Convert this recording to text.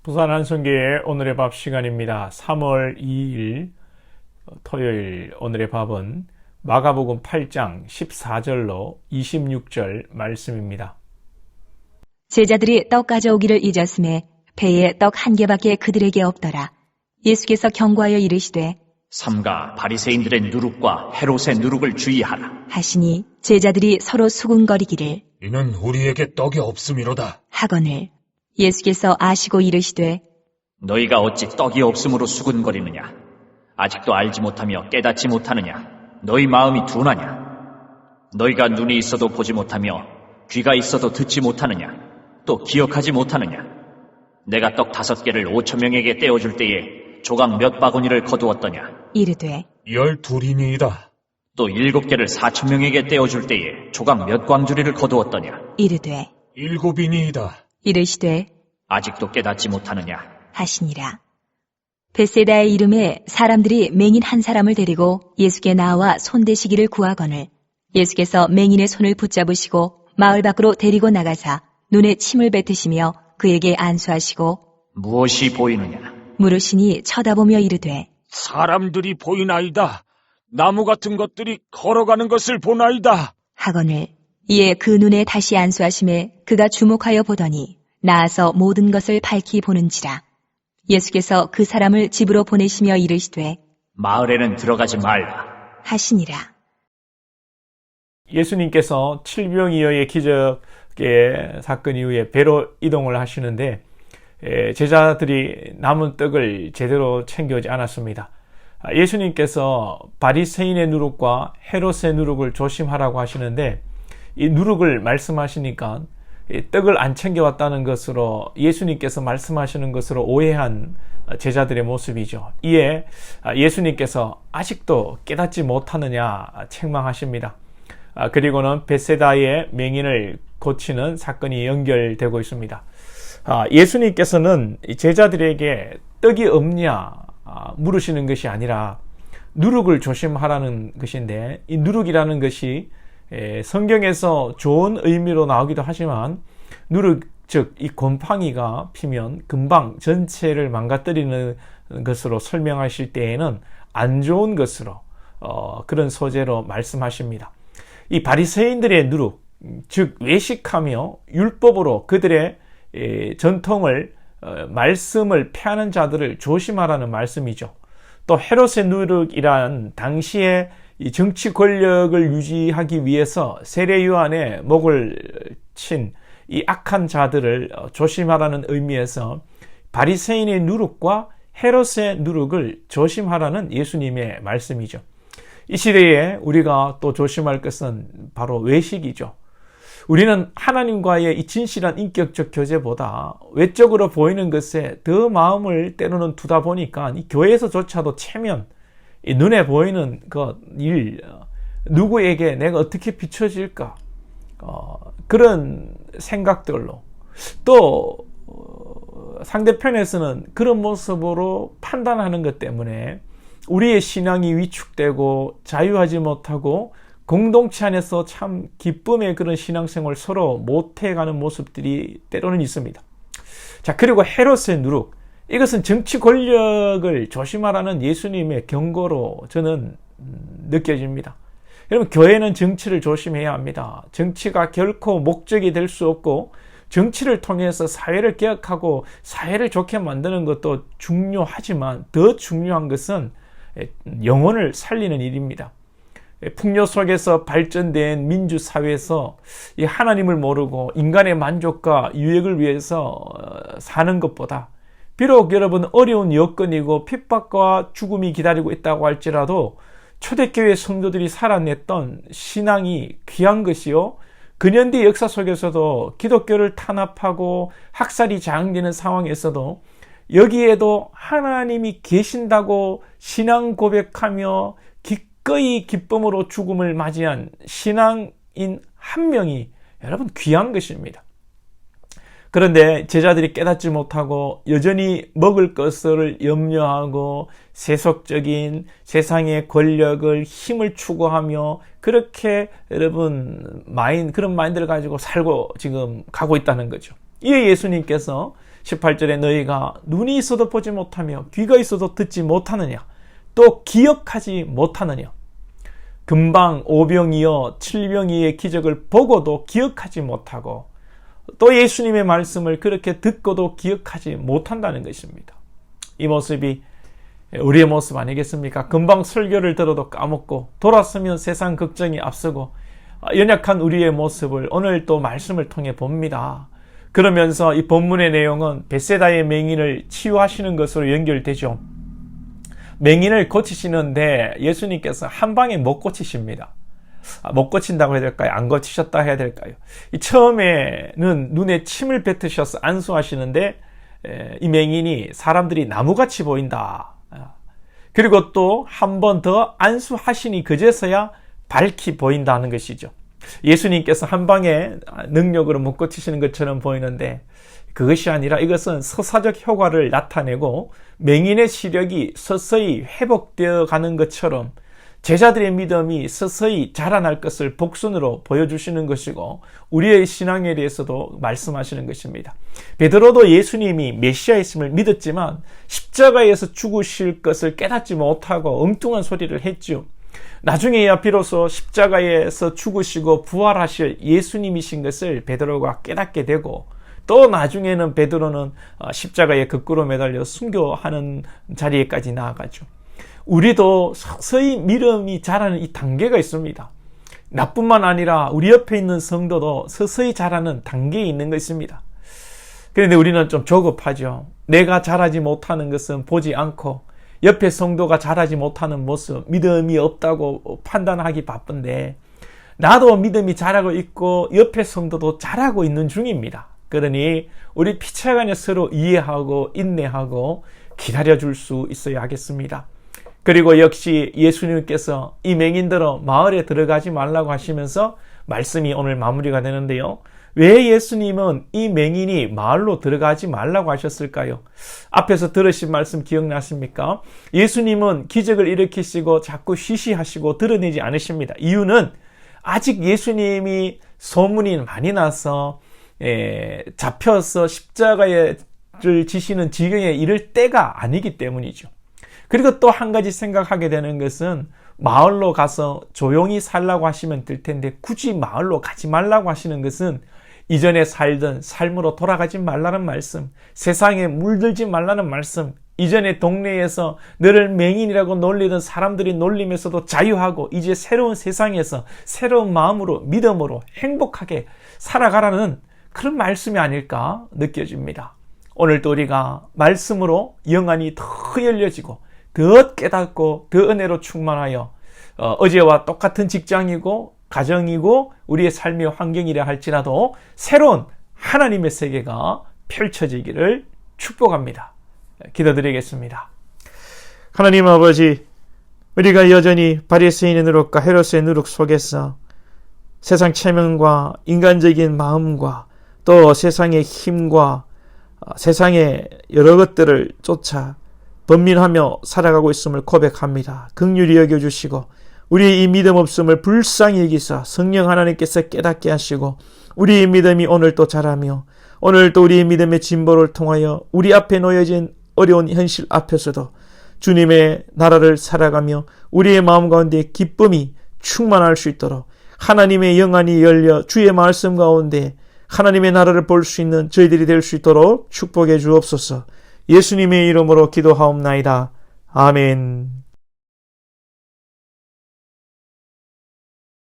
부산 한성교회 오늘의 밥 시간입니다. 3월 2일 토요일 오늘의 밥은 마가복음 8장 14절로 26절 말씀입니다. 제자들이 떡 가져오기를 잊었음에 배에 떡 한 개밖에 그들에게 없더라. 예수께서 경고하여 이르시되 삼가 바리새인들의 누룩과 헤롯의 누룩을 주의하라. 하시니 제자들이 서로 수군거리기를 이는 우리에게 떡이 없음이로다. 하거늘 예수께서 아시고 이르시되 너희가 어찌 떡이 없음으로 수군거리느냐? 아직도 알지 못하며 깨닫지 못하느냐? 너희 마음이 둔하냐? 너희가 눈이 있어도 보지 못하며 귀가 있어도 듣지 못하느냐? 또 기억하지 못하느냐? 내가 떡 5개를 5,000명에게 떼어줄 때에 조각 몇 바구니를 거두었더냐? 이르되 12이니이다. 또 7개를 4,000명에게 떼어줄 때에 조각 몇 광주리를 거두었더냐? 이르되 7이니이다. 이르시되 아직도 깨닫지 못하느냐? 하시니라. 벳세다의 이름에 사람들이 맹인 한 사람을 데리고 예수께 나와 손대시기를 구하거늘 예수께서 맹인의 손을 붙잡으시고 마을 밖으로 데리고 나가사 눈에 침을 뱉으시며 그에게 안수하시고 무엇이 보이느냐? 물으시니 쳐다보며 이르되 사람들이 보이나이다. 나무 같은 것들이 걸어가는 것을 보나이다. 하거늘 이에 그 눈에 다시 안수하심에 그가 주목하여 보더니 나아서 모든 것을 밝히 보는지라. 예수께서 그 사람을 집으로 보내시며 이르시되 마을에는 들어가지 말라. 하시니라. 예수님께서 칠병이어의 기적의 사건 이후에 배로 이동을 하시는데 제자들이 남은 떡을 제대로 챙겨오지 않았습니다. 예수님께서 바리새인의 누룩과 헤롯의 누룩을 조심하라고 하시는데 이 누룩을 말씀하시니까 떡을 안 챙겨왔다는 것으로 예수님께서 말씀하시는 것으로 오해한 제자들의 모습이죠. 이에 예수님께서 아직도 깨닫지 못하느냐 책망하십니다. 그리고는 벳세다의 맹인을 고치는 사건이 연결되고 있습니다. 예수님께서는 제자들에게 떡이 없냐 물으시는 것이 아니라 누룩을 조심하라는 것인데 이 누룩이라는 것이 성경에서 좋은 의미로 나오기도 하지만 누룩 즉 이 곰팡이가 피면 금방 전체를 망가뜨리는 것으로 설명하실 때에는 안 좋은 것으로 그런 소재로 말씀하십니다. 이 바리새인들의 누룩 즉 외식하며 율법으로 그들의 전통을 말씀을 폐하는 자들을 조심하라는 말씀이죠. 또 헤롯의 누룩이란 당시에 이 정치 권력을 유지하기 위해서 세례 요한의 목을 친 이 악한 자들을 조심하라는 의미에서 바리새인의 누룩과 헤롯의 누룩을 조심하라는 예수님의 말씀이죠. 이 시대에 우리가 또 조심할 것은 바로 외식이죠. 우리는 하나님과의 이 진실한 인격적 교제보다 외적으로 보이는 것에 더 마음을 때로는 두다 보니까 이 교회에서조차도 체면, 이 눈에 보이는 것, 일, 누구에게 내가 어떻게 비춰질까? 그런 생각들로 또 상대편에서는 그런 모습으로 판단하는 것 때문에 우리의 신앙이 위축되고 자유하지 못하고 공동체 안에서 참 기쁨의 그런 신앙생활을 서로 못해가는 모습들이 때로는 있습니다. 자, 그리고 헤롯의 누룩, 이것은 정치 권력을 조심하라는 예수님의 경고로 저는 느껴집니다. 여러분, 교회는 정치를 조심해야 합니다. 정치가 결코 목적이 될 수 없고 정치를 통해서 사회를 개혁하고 사회를 좋게 만드는 것도 중요하지만 더 중요한 것은 영혼을 살리는 일입니다. 풍요 속에서 발전된 민주사회에서 이 하나님을 모르고 인간의 만족과 유익을 위해서 사는 것보다 비록 여러분 어려운 여건이고 핍박과 죽음이 기다리고 있다고 할지라도 초대교회 성도들이 살아냈던 신앙이 귀한 것이요, 근현대 역사 속에서도 기독교를 탄압하고 학살이 장악되는 상황에서도 여기에도 하나님이 계신다고 신앙 고백하며 기꺼이 기쁨으로 죽음을 맞이한 신앙인 한 명이 여러분 귀한 것입니다. 그런데 제자들이 깨닫지 못하고 여전히 먹을 것을 염려하고 세속적인 세상의 권력을 힘을 추구하며 그렇게 여러분 그런 마인드를 가지고 살고 지금 가고 있다는 거죠. 이에 예수님께서 18절에 너희가 눈이 있어도 보지 못하며 귀가 있어도 듣지 못하느냐 또 기억하지 못하느냐. 금방 오병이어 칠병이의 기적을 보고도 기억하지 못하고 또 예수님의 말씀을 그렇게 듣고도 기억하지 못한다는 것입니다. 이 모습이 우리의 모습 아니겠습니까? 금방 설교를 들어도 까먹고 돌았으면 세상 걱정이 앞서고 연약한 우리의 모습을 오늘 또 말씀을 통해 봅니다. 그러면서 이 본문의 내용은 벳세다의 맹인을 치유하시는 것으로 연결되죠. 맹인을 고치시는데 예수님께서 한 방에 못 고치십니다. 못 고친다고 해야 될까요? 안 고치셨다 해야 될까요? 처음에는 눈에 침을 뱉으셔서 안수하시는데 이 맹인이 사람들이 나무같이 보인다. 그리고 또 한 번 더 안수하시니 그제서야 밝히 보인다는 것이죠. 예수님께서 한 방에 능력으로 못 고치시는 것처럼 보이는데 그것이 아니라 이것은 서사적 효과를 나타내고 맹인의 시력이 서서히 회복되어 가는 것처럼 제자들의 믿음이 서서히 자라날 것을 복선으로 보여주시는 것이고 우리의 신앙에 대해서도 말씀하시는 것입니다. 베드로도 예수님이 메시아이심을 믿었지만 십자가에서 죽으실 것을 깨닫지 못하고 엉뚱한 소리를 했죠. 나중에야 비로소 십자가에서 죽으시고 부활하실 예수님이신 것을 베드로가 깨닫게 되고 또 나중에는 베드로는 십자가에 거꾸로 매달려 순교하는 자리에까지 나아가죠. 우리도 서서히 믿음이 자라는 이 단계가 있습니다. 나뿐만 아니라 우리 옆에 있는 성도도 서서히 자라는 단계에 있는 것입니다. 그런데 우리는 좀 조급하죠. 내가 자라지 못하는 것은 보지 않고 옆에 성도가 자라지 못하는 모습, 믿음이 없다고 판단하기 바쁜데 나도 믿음이 자라고 있고 옆에 성도도 자라고 있는 중입니다. 그러니 우리 피차간에 서로 이해하고 인내하고 기다려줄 수 있어야 하겠습니다. 그리고 역시 예수님께서 이 맹인들은 마을에 들어가지 말라고 하시면서 말씀이 오늘 마무리가 되는데요. 왜 예수님은 이 맹인이 마을로 들어가지 말라고 하셨을까요? 앞에서 들으신 말씀 기억나십니까? 예수님은 기적을 일으키시고 자꾸 쉬쉬하시고 드러내지 않으십니다. 이유는 아직 예수님이 소문이 많이 나서 잡혀서 십자가를 지시는 지경에 이를 때가 아니기 때문이죠. 그리고 또 한 가지 생각하게 되는 것은 마을로 가서 조용히 살라고 하시면 될 텐데 굳이 마을로 가지 말라고 하시는 것은 이전에 살던 삶으로 돌아가지 말라는 말씀, 세상에 물들지 말라는 말씀, 이전에 동네에서 너를 맹인이라고 놀리던 사람들이 놀림에서도 자유하고 이제 새로운 세상에서 새로운 마음으로 믿음으로 행복하게 살아가라는 그런 말씀이 아닐까 느껴집니다. 오늘도 우리가 말씀으로 영안이 더 열려지고 더 깨닫고 더 은혜로 충만하여 어제와 똑같은 직장이고 가정이고 우리의 삶의 환경이라 할지라도 새로운 하나님의 세계가 펼쳐지기를 축복합니다. 기도드리겠습니다. 하나님 아버지, 우리가 여전히 바리새인의 누룩과 헤롯의 누룩 속에서 세상 체면과 인간적인 마음과 또 세상의 힘과 세상의 여러 것들을 쫓아 번민하며 살아가고 있음을 고백합니다. 긍휼히 여겨주시고 우리의 이 믿음 없음을 불쌍히 여기사 성령 하나님께서 깨닫게 하시고 우리의 믿음이 오늘 또 자라며 오늘 또 우리의 믿음의 진보를 통하여 우리 앞에 놓여진 어려운 현실 앞에서도 주님의 나라를 살아가며 우리의 마음 가운데 기쁨이 충만할 수 있도록 하나님의 영안이 열려 주의 말씀 가운데 하나님의 나라를 볼 수 있는 저희들이 될 수 있도록 축복해 주옵소서. 예수님의 이름으로 기도하옵나이다. 아멘.